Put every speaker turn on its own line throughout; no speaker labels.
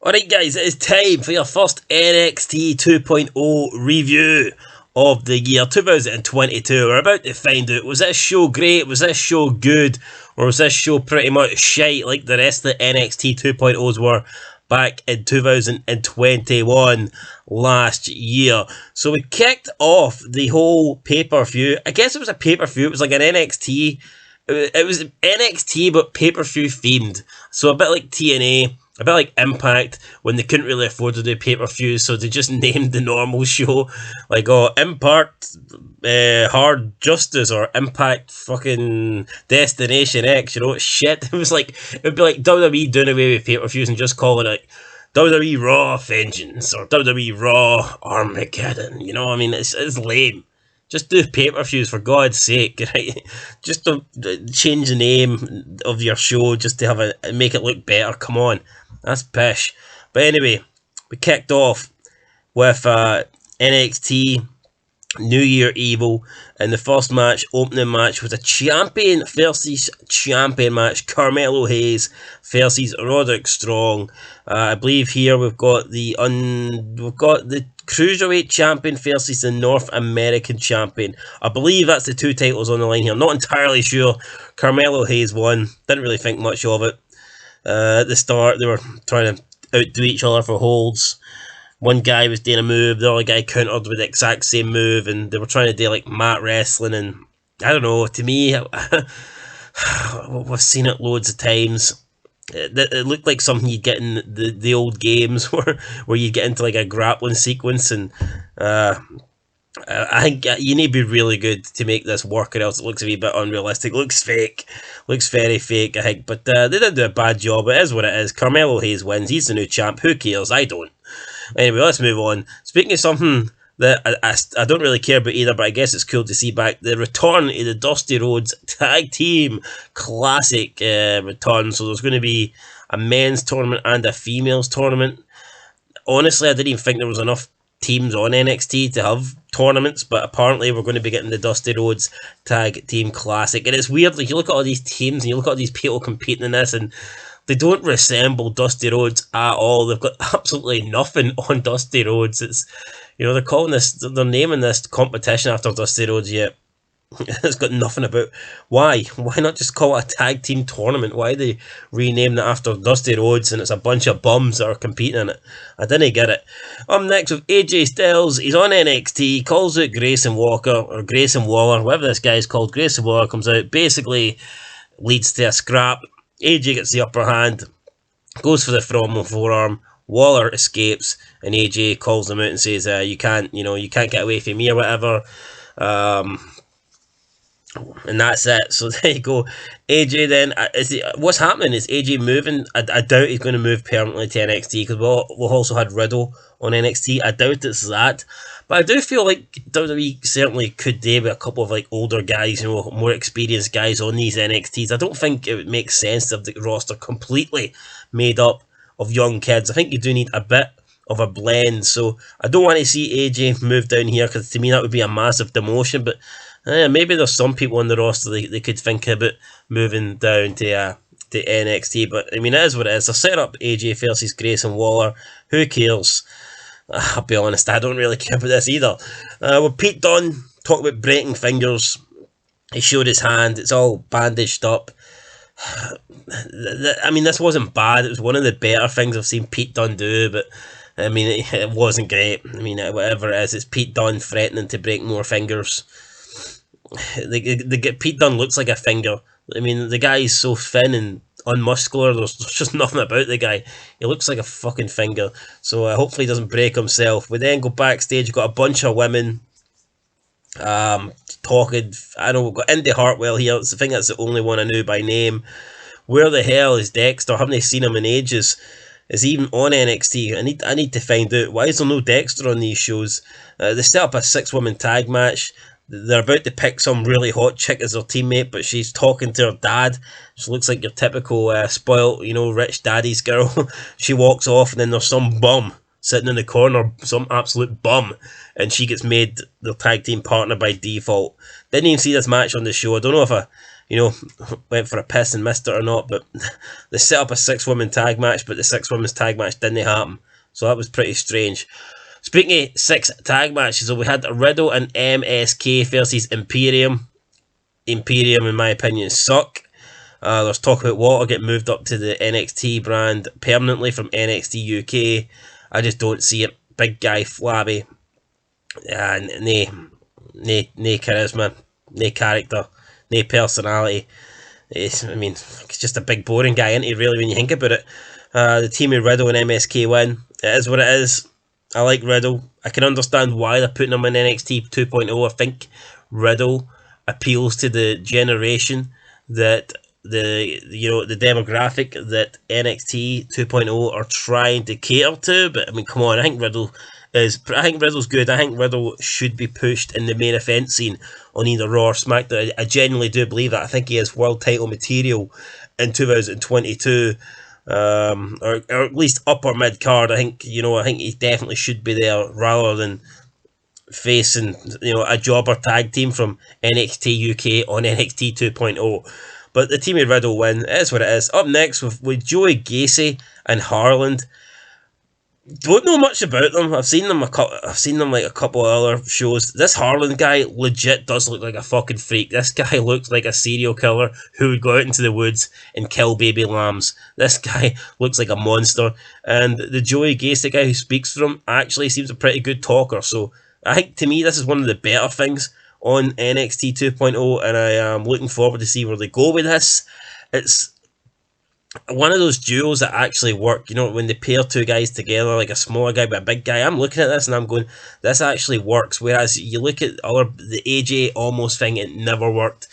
Alright guys, it is time for your first NXT 2.0 review of the year 2022. We're about to find out, was this show great, was this show good, or was this show pretty much shite like the rest of the NXT 2.0s were back in 2021 last year. So we kicked off the whole pay-per-view. I guess it was a pay-per-view, it was like an NXT. It was NXT but pay-per-view themed. So a bit like TNA. A bit like Impact, when they couldn't really afford to do pay-per-views, so they just named the normal show, like, Impact Hard Justice, or Impact fucking Destination X, you know, shit. It was like, it would be like WWE doing away with pay-per-views and just calling it WWE Raw Vengeance, or WWE Raw Armageddon, you know, I mean, it's lame. Just do pay-per-views, for God's sake, right? Just to change the name of your show just to have make it look better. Come on, that's pish. But anyway, we kicked off with NXT New Year Evil, and the first match, opening match, was a champion versus champion match. Carmelo Hayes versus Roderick Strong. I believe here we've got the Cruiserweight champion versus the North American champion. I believe that's the two titles on the line here. Not entirely sure. Carmelo Hayes won. Didn't really think much of it. At the start, they were trying to outdo each other for holds. One guy was doing a move, the other guy countered with the exact same move, and they were trying to do like mat wrestling, and I don't know, to me, we've seen it loads of times. It looked like something you'd get in the old games where you get into like a grappling sequence, and I think you need to be really good to make this work, or else it looks a wee bit unrealistic. Looks fake. Looks very fake, I think. But they didn't do a bad job. It is what it is. Carmelo Hayes wins. He's the new champ. Who cares? I don't. Anyway, let's move on. Speaking of something that I don't really care about either, but I guess it's cool to see back, the return of the Dusty Rhodes Tag Team Classic return. So there's going to be a men's tournament and a females tournament. Honestly, I didn't even think there was enough teams on NXT to have tournaments, but apparently we're going to be getting the Dusty Rhodes Tag Team Classic. And it's weird, like, you look at all these teams and you look at all these people competing in this, and they don't resemble Dusty Rhodes at all. They've got absolutely nothing on Dusty Rhodes. It's, you know, they're naming this competition after Dusty Rhodes, yet it's got nothing about why not just call it a tag team tournament? Why they rename it after Dusty Rhodes and it's a bunch of bums that are competing in it? I didn't get it. Next with AJ Styles. He's on NXT, calls out Grayson Waller, whatever this guy's called. Grayson Waller comes out, basically leads to a scrap. AJ gets the upper hand, goes for the frontal forearm. Waller escapes, and AJ calls him out and says, you can't get away from me, or whatever. And that's it. So there you go. AJ then, what's happening? Is AJ moving? I doubt he's going to move permanently to NXT, because we've also had Riddle on NXT. I doubt it's that. But I do feel like WWE certainly could do with a couple of like older guys, you know, more experienced guys on these NXTs. I don't think it would make sense to have the roster completely made up of young kids. I think you do need a bit of a blend. So I don't want to see AJ move down here, because to me that would be a massive demotion. But maybe there's some people on the roster they could think about moving down to NXT. But I mean, it is what it is. They're setting up AJ versus Grayson Waller. Who cares? I'll be honest, I don't really care about this either. With Pete Dunne, talk about breaking fingers. He showed his hand. It's all bandaged up. I mean, this wasn't bad. It was one of the better things I've seen Pete Dunne do, but I mean, it wasn't great. I mean, whatever it is, it's Pete Dunne threatening to break more fingers. Pete Dunne looks like a finger. I mean, the guy is so thin and unmuscular. There's just nothing about the guy. He looks like a fucking finger. So hopefully he doesn't break himself. We then go backstage. We've got a bunch of women talking. I know we've got Indy Hartwell here. I think that's the only one I knew by name. Where the hell is Dexter? I haven't seen him in ages. Is he even on NXT? I need to find out. Why is there no Dexter on these shows? They set up a 6-woman tag match. They're about to pick some really hot chick as their teammate, but she's talking to her dad. She looks like your typical spoiled, you know, rich daddy's girl. She walks off, and then there's some bum sitting in the corner, some absolute bum, and she gets made the tag team partner by default. Didn't even see this match on the show. I don't know if you know, went for a piss and missed it or not, but they set up a 6-woman tag match, but the 6-women's tag match didn't happen. So that was pretty strange. Speaking of 6 tag matches, so we had Riddle and MSK versus Imperium. Imperium, in my opinion, suck. There's talk about Water getting moved up to the NXT brand permanently from NXT UK. I just don't see it. Big guy, flabby, and no charisma, no character, no personality. It's just a big boring guy, isn't he, really, when you think about it? The team of Riddle and MSK win. It is what it is. I like Riddle. I can understand why they're putting him in NXT 2.0. I think Riddle appeals to the generation that the demographic that NXT 2.0 are trying to cater to. But I mean, come on, I think Riddle's good. I think Riddle should be pushed in the main event scene on either Raw or SmackDown. I genuinely do believe that. I think he has world title material in 2022, or at least upper mid card. I think he definitely should be there rather than facing a jobber tag team from NXT UK on NXT 2.0. But the team of Riddle win. It is what it is. Up next with Joey Gacy and Harland. Don't know much about them. I've seen them like a couple of other shows. This Harland guy legit does look like a fucking freak. This guy looks like a serial killer who would go out into the woods and kill baby lambs. This guy looks like a monster. And the Joey Gacy guy who speaks for him actually seems a pretty good talker. So I think, to me, this is one of the better things on NXT 2.0, and I am looking forward to see where they go with this. It's one of those duos that actually work, when they pair two guys together, like a smaller guy with a big guy. I'm looking at this and I'm going, this actually works. Whereas you look at the AJ almost thing, it never worked.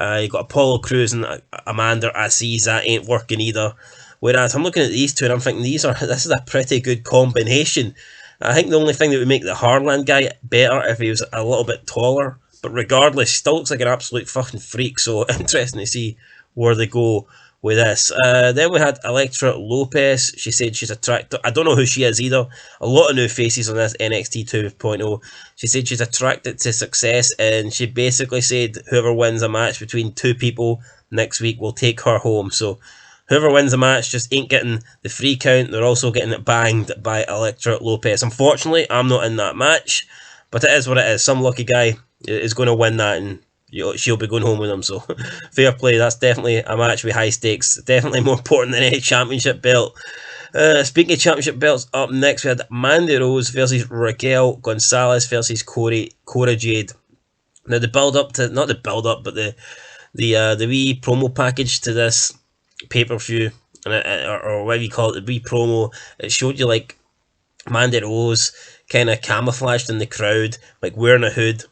You got Apollo Crews and Amanda Aziz, that ain't working either. Whereas I'm looking at these two and I'm thinking, this is a pretty good combination. I think the only thing that would make the Harland guy better if he was a little bit taller. But regardless, still looks like an absolute fucking freak. So interesting to see where they go with this. Then we had Elektra Lopez. She said she's attracted. I don't know who she is either. A lot of new faces on this NXT 2.0. She said she's attracted to success, and she basically said whoever wins a match between two people next week will take her home. So whoever wins the match just ain't getting the free count. They're also getting it banged by Elektra Lopez. Unfortunately, I'm not in that match, but it is what it is. Some lucky guy is going to win that, and she'll be going home with him. So fair play. That's definitely a match with high stakes. Definitely more important than any championship belt. Speaking of championship belts, up next we had Mandy Rose versus Raquel Gonzalez versus Cora Jade. Now the build up to, not the build up, but the wee promo package to this pay-per-view, or whatever you call it, the wee promo, it showed you like Mandy Rose kind of camouflaged in the crowd, like wearing a hood.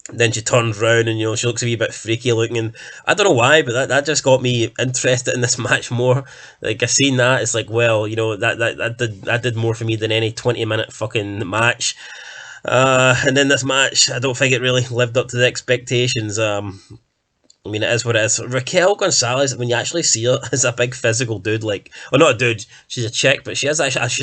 Then she turns round and she looks a wee bit freaky looking, and I don't know why, but that just got me interested in this match more. Like, I seen that, it's like, well, that did more for me than any 20-minute fucking match. And then this match, I don't think it really lived up to the expectations. It is what it is. Raquel Gonzalez, when you actually see her, is a big physical dude. Like, well, not a dude, she's a chick, but she's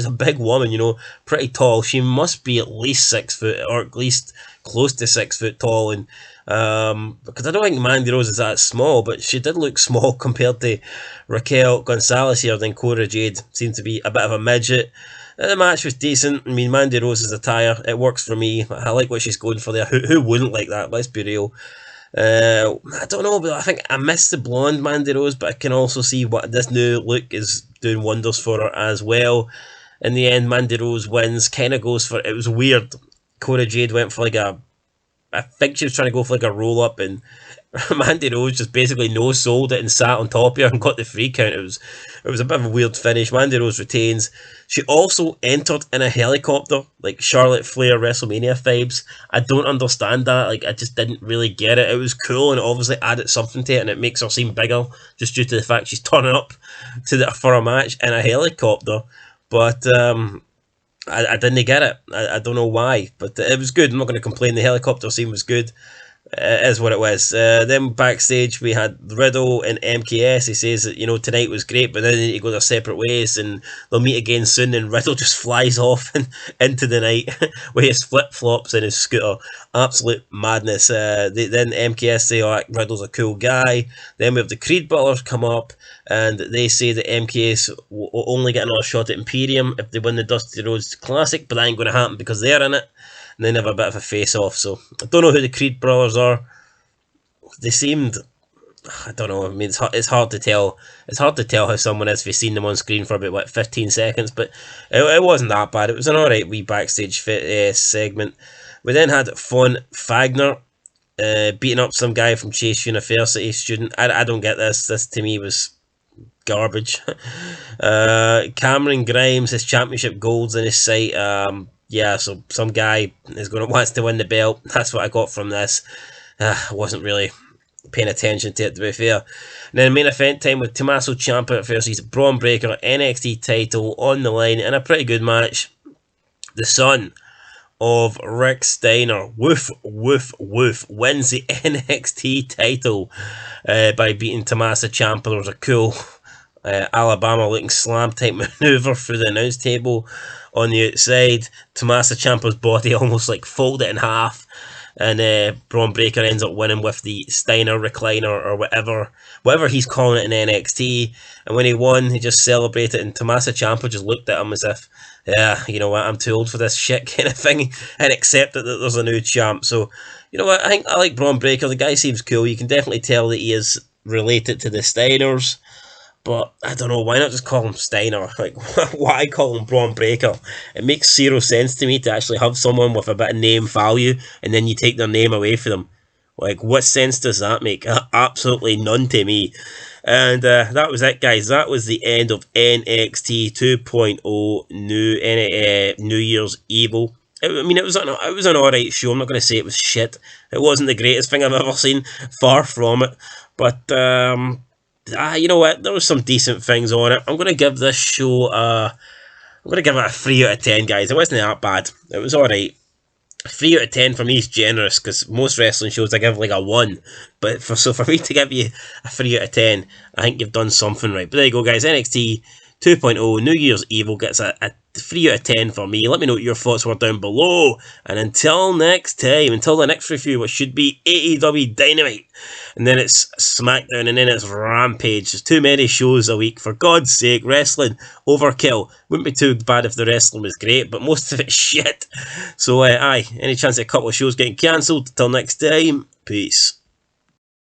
a big woman, pretty tall. She must be at least 6 foot, or at least close to 6 foot tall. And because I don't think Mandy Rose is that small, but she did look small compared to Raquel Gonzalez here. Then Cora Jade seemed to be a bit of a midget. The match was decent. Mandy Rose's attire, it works for me. I like what she's going for there. Who wouldn't like that? Let's be real. I don't know, but I think I missed the blonde Mandy Rose, but I can also see what this new look is doing wonders for her as well. In the end, Mandy Rose wins, kind of goes for, it was weird. Cora Jade went for I think she was trying to go for a roll up, and Mandy Rose just basically no-sold it and sat on top of her and got the free count. It was a bit of a weird finish. Mandy Rose retains. She also entered in a helicopter, like Charlotte Flair WrestleMania vibes. I don't understand that. I just didn't really get it. It was cool, and it obviously added something to it, and it makes her seem bigger just due to the fact she's turning up for a match in a helicopter. But I didn't get it. I don't know why, but it was good. I'm not going to complain. The helicopter scene was good. It is what it was. Then backstage we had Riddle and MKS. He says that, you know, tonight was great, but now they need to go their separate ways and they'll meet again soon. And Riddle just flies off and into the night with his flip flops and his scooter. Absolute madness. Then MKS say, "Oh, Riddle's a cool guy." Then we have the Creed Butlers come up and they say that MKS will only get another shot at Imperium if they win the Dusty Rhodes Classic, but that ain't going to happen because they're in it. And then have a bit of a face-off. So I don't know who the Creed brothers are. They seemed, I don't know. I mean, it's hard to tell. It's hard to tell how someone is if you've seen them on screen for about 15 seconds. But it wasn't that bad. It was an alright wee backstage segment. We then had Von Fagner beating up some guy from Chase University student. I don't get this. This to me was garbage. Cameron Grimes, his championship golds in his sight. Yeah, so some guy wants to win the belt. That's what I got from this. I wasn't really paying attention to it, to be fair. And then main event time with Tommaso Ciampa versus Braun Breaker, NXT title on the line in a pretty good match. The son of Rick Steiner, woof, wins the NXT title by beating Tommaso Ciampa. There was a cool Alabama looking slam type maneuver through the announce table on the outside. Tommaso Ciampa's body almost like folded in half, and Braun Breaker ends up winning with the Steiner recliner or whatever he's calling it in NXT. And when he won, he just celebrated, and Tommaso Ciampa just looked at him as if, yeah, you know what, I'm too old for this shit kind of thing, and accepted that there's a new champ. So, you know what, I think I like Braun Breaker. The guy seems cool. You can definitely tell that he is related to the Steiners. But I don't know, why not just call him Steiner? Like, why call him Braun Breaker? It makes zero sense to me to actually have someone with a bit of name value and then you take their name away from them. Like, what sense does that make? Absolutely none to me. And that was it, guys. That was the end of NXT 2.0 New Year's Evil. I mean, it was an alright show. I'm not going to say it was shit. It wasn't the greatest thing I've ever seen. Far from it. But, you know what? There was some decent things on it. I'm going to give this show I'm going to give it a 3 out of 10, guys. It wasn't that bad. It was alright. 3 out of 10 for me is generous, because most wrestling shows I give like a 1. But for me to give you a 3 out of 10, I think you've done something right. But there you go, guys. NXT 2.0 New Year's Evil gets a 3 out of 10 for me. Let me know what your thoughts were down below. And until next time, until the next review, which should be AEW Dynamite. And then it's SmackDown, and then it's Rampage. There's too many shows a week. For God's sake, wrestling, overkill. Wouldn't be too bad if the wrestling was great, but most of it's shit. So, any chance of a couple of shows getting cancelled? Until next time, peace.